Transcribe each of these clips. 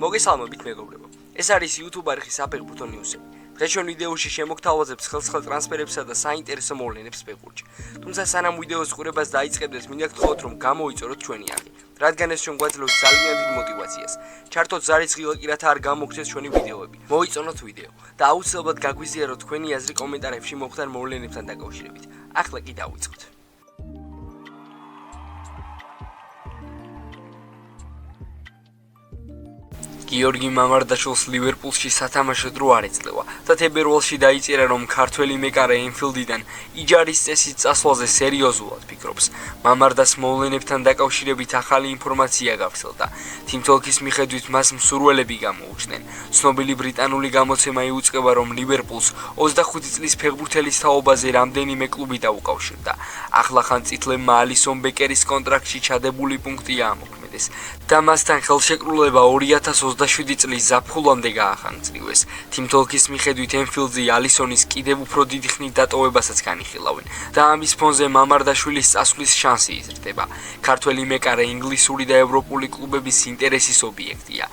მოგესალმებით მეგობრებო. ეს არის YouTube არხი საფეხბურთო ნიუსები. დღეს ჩვენ ვიდეოში შემოგთავაზებთ ხელსხელ ტრანსფერებსა და საინტერესო მოვლენებს ფეხბურთში. თუმცა სანამ ვიდეოს ყურებას დაიწყებდეთ, მინდა გთხოვოთ რომ გამოიწოროთ ჩვენი არხი, რადგან ეს ჩვენ გვაძლევს ძალიან დიდ мотивაციას. ჩართოთ ზარისხილ კი რათა არ გამოგცეს ჩვენი ვიდეოები. მოიწონოთ ვიდეო და აუცილებლად გაგვიზიაროთ თქვენი აზრი კომენტარებში მომხდარ მოვლენებთან დაკავშირებით. ახლა კი დავიწყოთ. გიორგი მამარდაშვილს ლივერპულში სათამაშო დრო არ ეძლევა და თებერვალში დაიწერა რომ ქართველი მეკარე ენფილდიდან იჯარის წესით წასვლაზე სერიოზულად ფიქრობს. მამარდას მოვლენებთან დაკავშირებით ახალი ინფორმაცია გავრცელდა. თიმთოლქის მიხედვით მას მსურველები გამოუჩნდნენ. ცნობილი ბრიტანული გამოცემა იუწყება რომ ლივერპულს 25 წლის ფეხბურთელის თაობაზე რამდენიმე კლუბი დაუკავშირდა. ახლახან წითლებმა ალისონ ბეკერის კონტრაქტში ჩადებული პუნქტი ამოქმედეს და მასთან ხელშეკრულება 2027 წლის ზაფხულამდე გაახანგწრივეს. თიმთოლქის მიხედვით ენფილდზე ალისონის კიდევ უფრო დიდი ხნით დატოვებასაც განიხილავენ და ამის ფონზე მამარდაშვილის წასვლის შანსი იზრდება. ქართველი მეკარე ინგლისური და ევროპული კლუბების ინტერესის ობიექტია.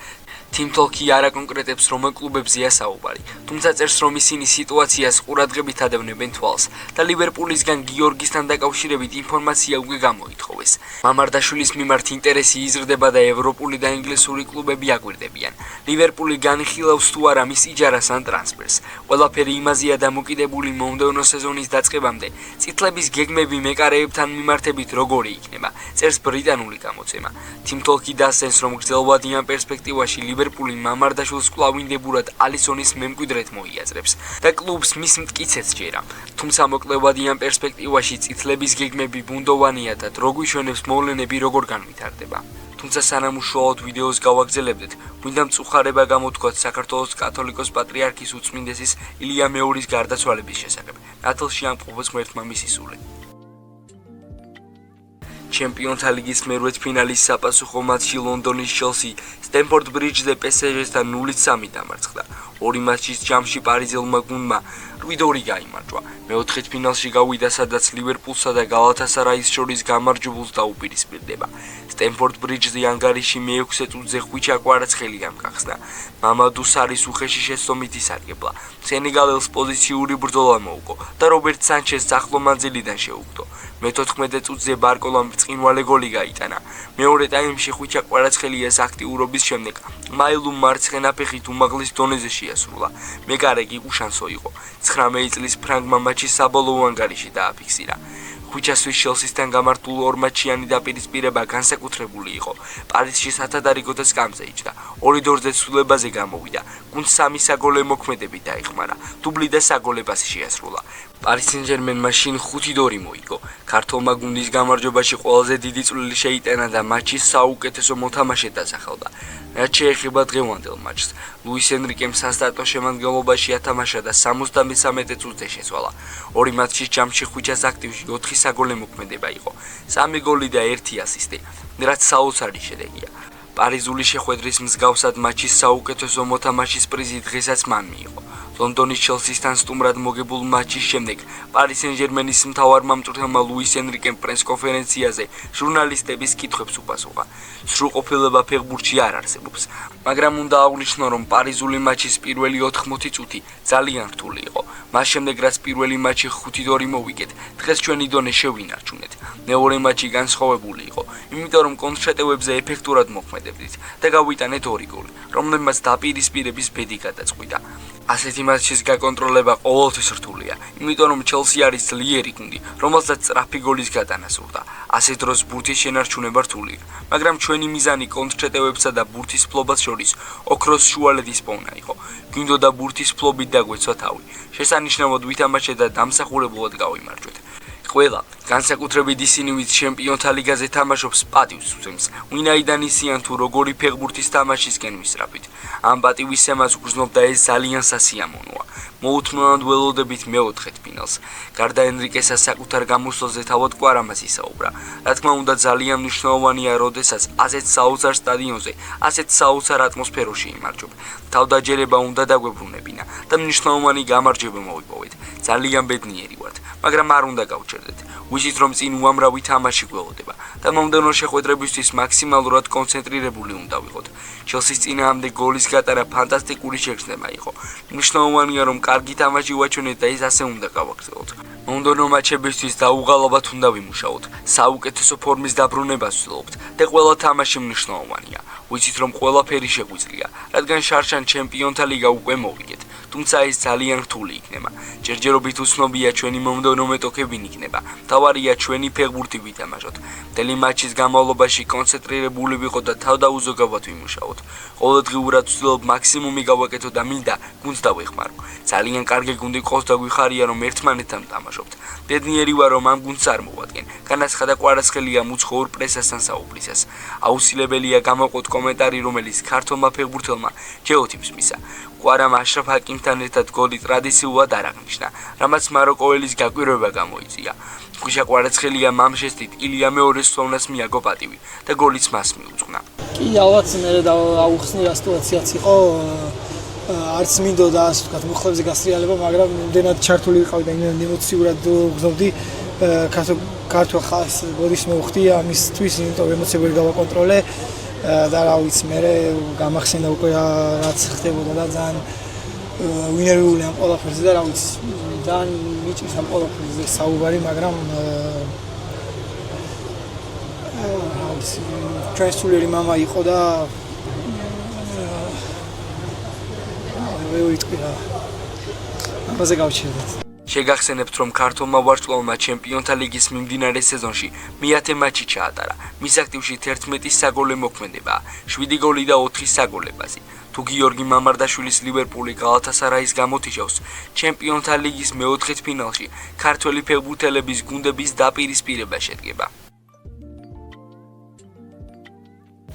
თიმთოლქი არ აკონკრეტებს რომელ კლუბებზეა საუბარი, თუმცა წერს რომ ისინი სიტუაციას ყურადღებით ადევნებენ თვალს და ლივერპულისგან გიორგისთან დაკავშირებით ინფორმაცია უკვე გამოითხოვეს. მამარდაშვილის მიმართ ინტერესი იზრდება და ევროპული და ინგლისური კლუბები აკვირდებიან. ლივერპული განიხილავს თუ არა მის იჯარას ან ტრანსფერს. ყველაფერი იმაზეა დამოკიდებული მომდევნო სეზონის დაწყებამდე. წითლების გეგმები მეკარეებთან მიმართებით როგორი იქნება, წერს ბრიტანული გამოცემა. თიმთოლქი დასცენს რომ გრძელვადიან პერსპექტივაში ლივერპული მამარდაშვილს კვლავინდებურად ალისონის მემკვიდრედ მოიაზრებს და კლუბს მის მტკიცეც ჯერა. თუმცა მოკლევადიან პერსპექტივაში წითლების გეგმები ბუნდოვანია და დრო გვიშვენებს მოვლენები როგორ განვითარდება. თუმცა სანამ უშუალოდ ვიდეოს გავაგრძელებდეთ, მინდა მწუხარება გამოთქვათ საქართველოს კათოლიკოს პატრიარქის უწმინდესის ილია მეურის გარდაცვალების შესახებ. ნათელში ამყოფობს ღმერთმა მისი სული. ჩემპიონთა ლიგის მერვედფინალის საპასუხო მატჩი ლონდონის ჩელსი სტემფორდ ბრიჯზე PSG-სთან 0-3 დამარცხდა. ორი მატჩის ჯამში პარიზელმა გუნდმა 8-2 გაიმარჯვა. მეოთხედფინალში გავიდა, სადაც ლივერპულსა და გალათასარაის შორის გამარჯვებულს დაუპირისპირდება. სტემფორდ ბრიჯზე ანგარიში მე-6 წუთზე ხვიჩა კვარაცხელი გამგახსნა. მამადუ სარის უხეში შეცდომით ისარგებლა. სენეგალელს პოზიციური ბრძოლა მოუგო და რობერტ სანჩეზს ახლო მანძილიდან შეუგდო. მე-14 წუთზე ბარკოლამ ბრწყინვალე გოლი გაიტანა. მეორე ტაიმში ხვიჩა კვარაცხელიას აქტიურობის შემდეგ მაილუმ მარცხენა ფეხით უმაღლეს დონეზე შეასრულა. მეკარე კი უშანსო იყო. 19 წლის ფრანგმა მატჩის საბოლოო ანგარიში დააფიქსირა. ხვიჩასთვის ჩელსისთან გამართულ ორ მატჩიანი დაპირისპირება განსაკუთრებული იყო. პარიზში სათადარიგო და სკამზე იჯდა. 2-2-ზე ცვლილებაზე გამოვიდა. გუნდს 3 საგოლე მოქმედებით დაიხმარა. დუბლი და საგოლე პასი შეასრულა. პარი სენ-ჟერმენმა შინ 5-2 მოიგო. ქართველმა გუნდის გამარჯვებაში ყველაზე დიდი წვლილი შეიტანა და მატჩის საუკეთესო მოთამაშედ დასახელდა. რაც შეეხება დღევანდელ მატჩს, ლუის ენრიკემ სასტარტო შემადგენლობაში ათამაშა და 73 წუთზე შეცვალა. ორი მატჩის ჯამში ხვიჩას აქტივში 4 საგოლე მოქმედება იყო, 3 გოლი და 1 ასისტი, რაც საოცარი შედეგია. პარიზული შეხვედრის მსგავსად მატჩის საუკეთესო მოთამაშის პრიზი დღესაც მან მიიღო. ლონდონის ჩელსისთან სტუმრად მოგებულ მატჩის შემდეგ პარი სენ-ჟერმენის მთავარმა მწვრთნელმა ლუის ენრიკემ პრესკონფერენციაზე ჟურნალისტების კითხვებს უპასუხა. სრულყოფილება ფეხბურთში არ არსებობს, მაგრამ უნდა აღვნიშნო, რომ პარიზული მატჩის პირველი 80 წუთი ძალიან რთული იყო. მას შემდეგ, რაც პირველი მატჩი 5-2 მოვიგეთ, დღეს ჩვენი დონე შევინარჩუნეთ. მეორე მატჩი განსხვავებული იყო, იმიტომ რომ კონტრშეტევებზე ეფექტურად მოქმედებდით და გავიტანეთ 2 გოლი, რომლებმაც დაპირისპირების ბედი გადაწყვიტა. ასეთი მატჩის გაკონტროლება ყოველთვის რთულია, იმიტომ რომ ჩელსი არის ძლიერი გუნდი, რომელსაც სწრაფი გოლის გატანა სურდა. ასეთ დროს ბურთის შენარჩუნება რთულია, მაგრამ ჩვენი მიზანი კონტრშეტევებსა და ბურთის ფლობას შორის ოქროს შუალედის პოვნა იყო. გვინდოდა ბურთის ფლობით დაგვეცვა თავი. შესანიშნავად ვითამაშეთ და დამსახურებლად გავიმარჯვეთ. ყველა, განსაკუთრებით ისინი, ვინც ჩემპიონთა ლიგაზე თამაშობს, პატივს უსვამს, ვინაიდან იციან თუ როგორი ფეხბურთის თამაშისკენ ვისწრაფით. ამ პატივისცემას გრძნობ და ეს ძალიან სასიამოვნოა. მოუთმევად ველოდებით მე-4 გარდა ენრიკესა საკუთარ გამოსვლაზე თავად კვარამას ისაუბრა. რა თქმა უნდა, ძალიან მნიშვნელოვანია, როდესაც ასეთ საოცარ სტადიონზე, ასეთ საოცარ ატმოსფეროში იმარჯვებ. თავდაჯერება უნდა დაგვებრუნებინა და მნიშვნელოვანი გამარჯვება მოვიპოვეთ. ძალიან ბედნიერი ვართ, მაგრამ არ უნდა გავჩერდეთ. ვიცით რომ წინ უამრავი თამაში გველოდება და მომდევნო შეხვედრებისთვის მაქსიმალურად კონცენტრირებული უნდა ვიყოთ. ჩელსის წინააღმდეგ გოლის გატარა ფანტასტიკური შეგრძნება იყო. მნიშვნელოვანია რომ კარგი თამაში ვაჩვენოთ და ის ასე უნდა გავაგრძელოთ. მომდევნო მაჩებისთვის დაუღალავად უნდა ვიმუშაოთ. საუკეთესო ფორმის დაბრუნებას ვცდილობთ და ყველა თამაში მნიშვნელოვანია. ვიცით რომ ყველაფერი შეგვიძლია, რადგან შარშან ჩემპიონთა ლიგა უკვე მოვიგეთ. თუმცა ეს ძალიან რთული იქნება. ჯერჯერობით უცნობია ჩვენი მომდევნო მეტოქე ვინ იქნება. მთავარია ჩვენი ფეხბურთი ვითამაშოთ. მთელი მატჩის განმავლობაში კონცენტრირებული ვიყოთ და თავდაუზოგავად ვიმუშაოთ. ყოველდღიურად ვცდილობ მაქსიმუმი გავაკეთო და მინდა გუნდს დავეხმარო. ძალიან კარგი გუნდი ყავს და გვიხარია რომ ერთმანეთთან ვთამაშობთ. ბედნიერი ვარ რომ ამ გუნდს არ მოვადგენ. განაცხადა კვარაცხელია მუცხოვარ პრესასთან საუბრისას. აუცილებელია გამოვყოთ კომენტარი რომელიც ქართულმა ფეხბურთელმა ჯეოთიპს მისცა. კვარამ აშრაფ ჰაკიმთან ერთად გოლი ტრადიციულად არ აღნიშნა, რამაც მაროკოელის გაკვირვება გამოიწვია. გუშა კვარაცხელია ამ ჟესტით ილია მეორეს სვოვნას მიაგო პატივი და გოლიც მას მიუძღვნა. კი, ალბათ მე აუხსნი რა სიტუაციაც იყო. არც მინდოდა ასე ვთქვათ მოხლებზე გასრიალება, მაგრამ იმდენად ჩართული ვიყავი და იმდენად ემოციურად ვგზნობდი ქართულ ხალხს გოლის მოვხდი ამისთვის, იმიტომ ემოციები ვერ გავაკონტროლე და რა ვიცი მე გამახსენდა უკვე რაც ხდებოდა და ძალიან ვინერვიული ამ ყველაფერზე და რა ვიცი ძალიან მიჭირს ამ ყველაფერზე საუბარი, მაგრამ რა ვიცი ჩვენი მამა იყო და ამაზე გავჩერდით. შეგახსენებთ რომ ქართულმა ვარსკვლავმა ჩემპიონთა ლიგის მიმდინარე სეზონში მე-10 მატჩი ჩაატარა. მის აქტივში 11 საგოლე მოქმედებაა, 7 გოლი და 4 საგოლებაზე. თუ გიორგი მამარდაშვილის ლივერპული გალათასარაის გამოთიშავს ჩემპიონთა ლიგის მეოთხედფინალში, ქართველი ფეხბურთელების გუნდების დაპირისპირება შედგება.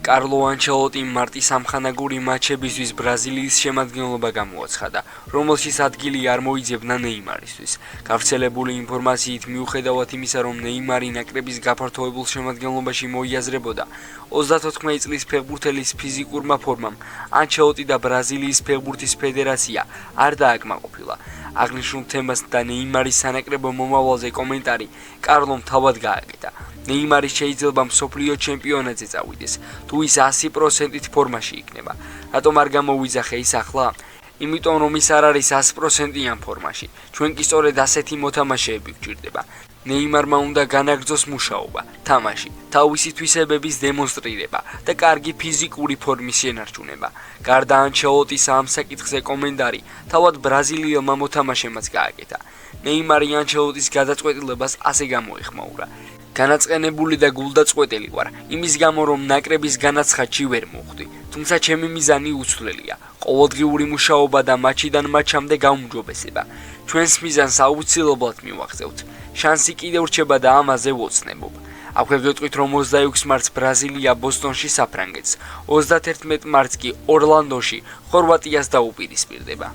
კარლო ანჩელოტიმ მარტის ამხანაგური მაჩებისთვის ბრაზილიის შემადგენლობა გამოაცხადა, რომელშიც ადგილი არ მოიძებნა ნეიმარისთვის. გავრცელებული ინფორმაციით მიუხედავად იმისა, რომ ნეიმარი ნაკრების გაფართოებულ შემადგენლობაში მოიაზრებოდა, 34 წლის ფეხბურთელის ფიზიკურმა ფორმამ ანჩელოტი და ბრაზილიის ფეხბურთის ფედერაცია არ დააკმაყოფილა. აღნიშნულ თემას და ნეიმარის სანაკრებო მომავალზე კომენტარი კარლომ თავად გააკეთა. ნეიმარი შეიძლება მსოფლიო ჩემპიონატზე წავიდეს, თუ ის 100%-ით ფორმაში იქნება. რატომ არ გამოვიძახე ის ახლა? იმიტომ რომ ის არ არის 100%-იან ფორმაში. ჩვენ კი სწორედ ასეთი მოთამაშეები გვჭირდება. ნეიმარმა უნდა განაგრძოს მუშაობა, თამაში, თავისი თვისებების დემონსტრირება და კარგი ფიზიკური ფორმის შენარჩუნება. გარდა ანჩელოტის ამ საკითხზე კომენტარი თავად ბრაზილიელმა მოთამაშემაც გააკეთა. ნეიმარი ანჩელოტის გადაწყვეტილებას ასე გამოეხმაურა. განაწყენებული და გულდაწყვეტილი ვარ, იმის გამო რომ ნაკრების განაცხადში ვერ მოხვდი. თუმცა ჩემი მიზანი უცვლელია, ყოველდღიური მუშაობა და მატჩიდან მატჩამდე გაუმჯობესება. ჩვენს მიზანს აუცილებლად მივახცევთ. შანსი კიდევ რჩება და ამაზე ვოცნებობ. აქვე გეტყვით რომ 26 მარტს ბრაზილია ბოსტონში საფრანგეთს, 31 მარტს კი ორლანდოში ხორვატიას დაუპირისპირდება.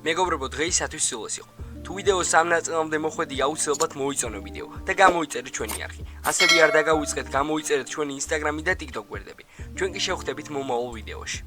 მეგობრებო, დღეისათვის სულ ეს იყო. თუ ვიდეო სამ ნაწილამდე მოხვედი, აუცილებლად მოიწონო ვიდეო და გამოიწერეთ ჩვენი არხი. ასევე არ დაგავიწყეთ, გამოიწერეთ ჩვენი Instagram-ი და TikTok გვერდები. ჩვენ კი შევხვდებით მომავალ ვიდეოში.